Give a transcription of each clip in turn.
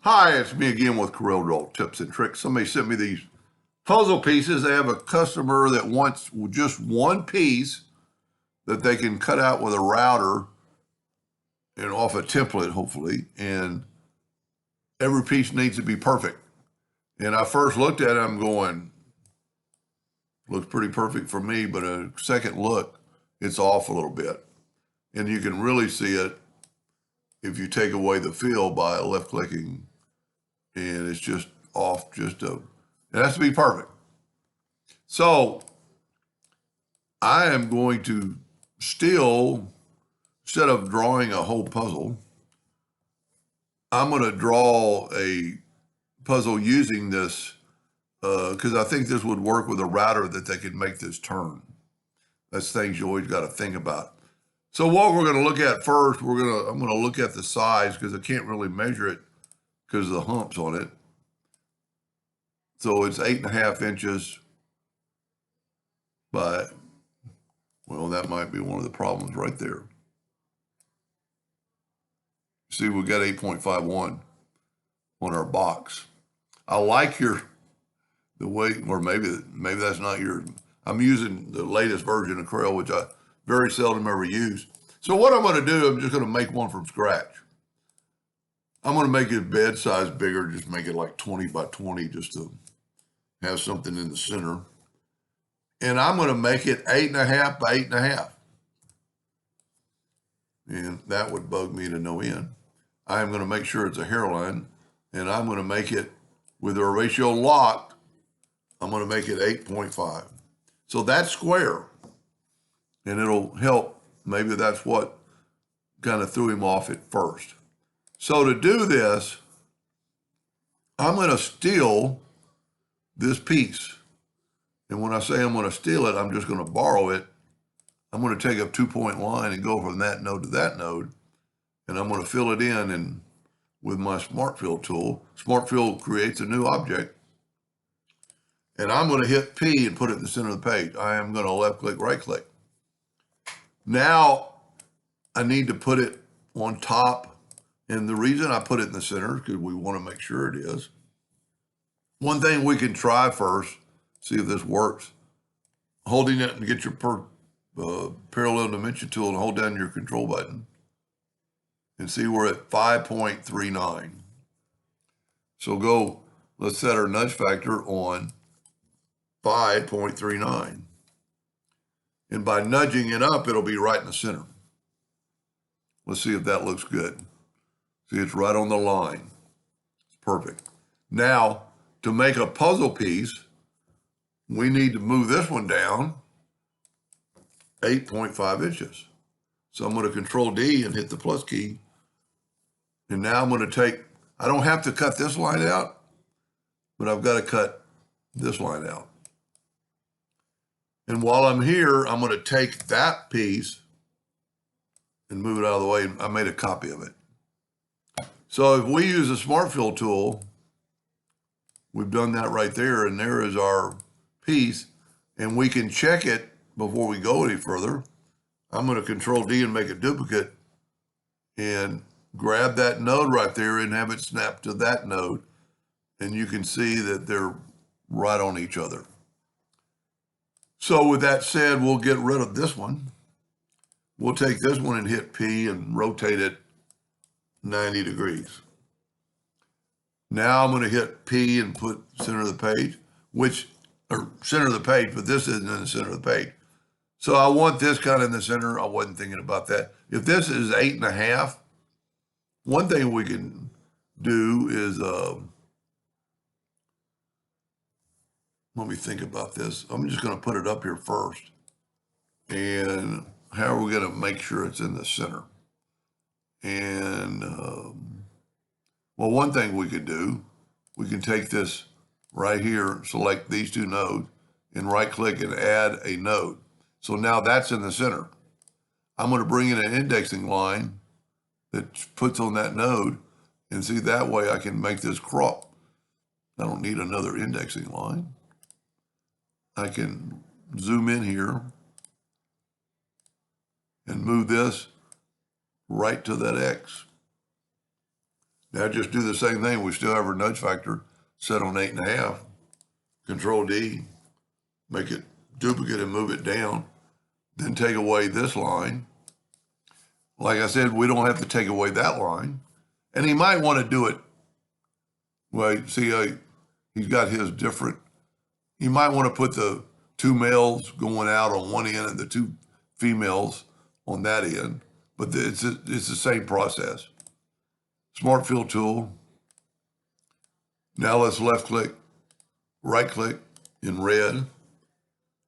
Hi, it's me again with Corel Draw Tips and Tricks. Somebody sent me these puzzle pieces. They have a customer that wants just one piece that they can cut out with a router and off a template, hopefully. And every piece needs to be perfect. And I first looked at it, I'm going, looks pretty perfect for me, but a second look, it's off a little bit. And you can really see it if you take away the fill by left clicking, and it's just off, it has to be perfect. So I am going to still, instead of drawing a whole puzzle, I'm going to draw a puzzle using this because I think this would work with a router that they could make this turn. That's things you always got to think about. So what we're going to look at first, I'm going to look at the size because I can't really measure it because of the humps on it. So it's 8.5 inches by, well, that might be one of the problems right there. See, we got 8.51 on our box. I like the way, or maybe that's not your, I'm using the latest version of Corel, which I very seldom ever use. So what I'm going to do, I'm just going to make one from scratch. I'm going to make his bed size bigger, just make it like 20 by 20, just to have something in the center. And I'm going to make it 8.5 by 8.5. And that would bug me to no end. I am going to make sure it's a hairline, and I'm going to make it with our ratio locked. I'm going to make it 8.5. So that's square, and it'll help. Maybe that's what kind of threw him off at first. So to do this, I'm going to steal this piece. And when I say I'm going to steal it, I'm just going to borrow it. I'm going to take a 2-point line and go from that node to that node. And I'm going to fill it in and with my Smart Fill tool. Smart Fill creates a new object. And I'm going to hit P and put it in the center of the page. I am going to left click, right click. Now I need to put it on top. And the reason I put it in the center is because we want to make sure it is. One thing we can try first, see if this works. Holding it and get your parallel dimension tool and hold down your control button. And see we're at 5.39. So let's set our nudge factor on 5.39. And by nudging it up, it'll be right in the center. Let's see if that looks good. See, it's right on the line. It's perfect. Now, to make a puzzle piece, we need to move this one down 8.5 inches. So I'm going to Control D and hit the plus key. And now I'm going to I don't have to cut this line out, but I've got to cut this line out. And while I'm here, I'm going to take that piece and move it out of the way. I made a copy of it. So if we use the Smart Fill tool, we've done that right there, and there is our piece, and we can check it before we go any further. I'm going to Control D and make a duplicate and grab that node right there and have it snap to that node. And you can see that they're right on each other. So with that said, we'll get rid of this one. We'll take this one and hit P and rotate it 90 degrees. Now I'm going to hit P and put center of the page, center of the page, but this isn't in the center of the page. So I want this kind of in the center. I wasn't thinking about that. If this is 8.5, one thing we can do is, let me think about this. I'm just going to put it up here first. And how are we going to make sure it's in the center? And, well, one thing we could do, we can take this right here, select these two nodes, and right click and add a node. So now that's in the center. I'm going to bring in an indexing line that puts on that node, and see that way I can make this crop. I don't need another indexing line. I can zoom in here and move this right to that X. Now just do the same thing. We still have our nudge factor set on 8.5. Control D, make it duplicate and move it down. Then take away this line. Like I said, we don't have to take away that line. And he might want to do it. Well, see, he's got his different. He might want to put the 2 males going out on one end and the 2 females on that end. But it's the same process. Smart fill tool. Now let's left click, right click in red,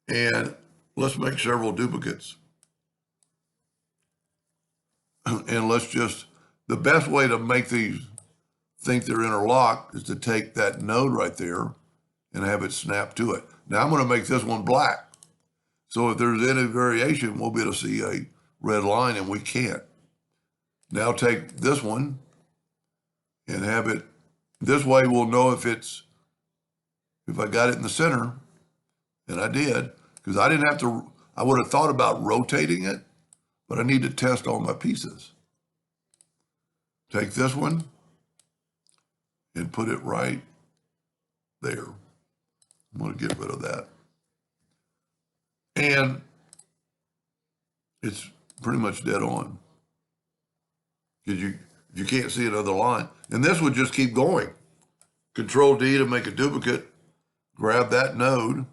and let's make several duplicates. And let's just, the best way to make these think they're interlocked is to take that node right there and have it snap to it. Now I'm going to make this one black. So if there's any variation, we'll be able to see a red line, and we can't. Now take this one and have it, this way we'll know if I got it in the center, and I did, because I didn't have to, I would have thought about rotating it, but I need to test all my pieces. Take this one and put it right there. I'm going to get rid of that. And it's pretty much dead on, because you can't see another line. And this would just keep going. Control D to make a duplicate, grab that node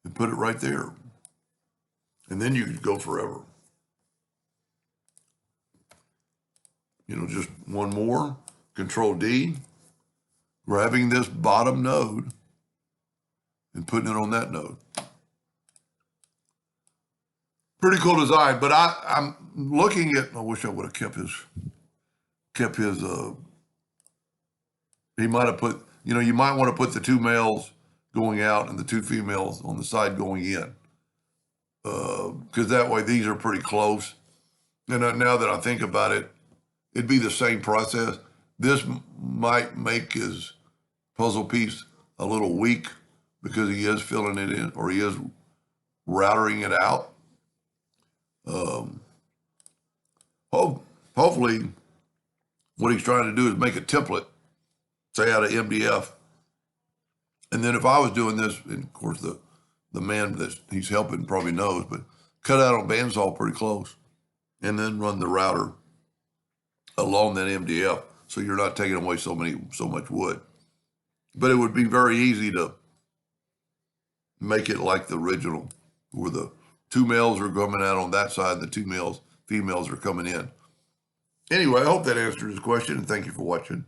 and put it right there. And then you could go forever. You know, just one more, Control D, grabbing this bottom node and putting it on that node. Pretty cool design, but I'm looking at, I wish I would have kept his, he might have put, you know, you might want to put the 2 males going out and the 2 females on the side going in. Because that way these are pretty close. And now that I think about it, it'd be the same process. This might make his puzzle piece a little weak because he is filling it in, or he is routering it out. Hopefully what he's trying to do is make a template, say out of MDF. And then if I was doing this, and of course the man that he's helping probably knows, but cut out on bandsaw pretty close and then run the router along that MDF, so you're not taking away so much wood. But it would be very easy to make it like the original, where the 2 males are coming out on that side, and the 2 females are coming in. Anyway, I hope that answered his question, and thank you for watching.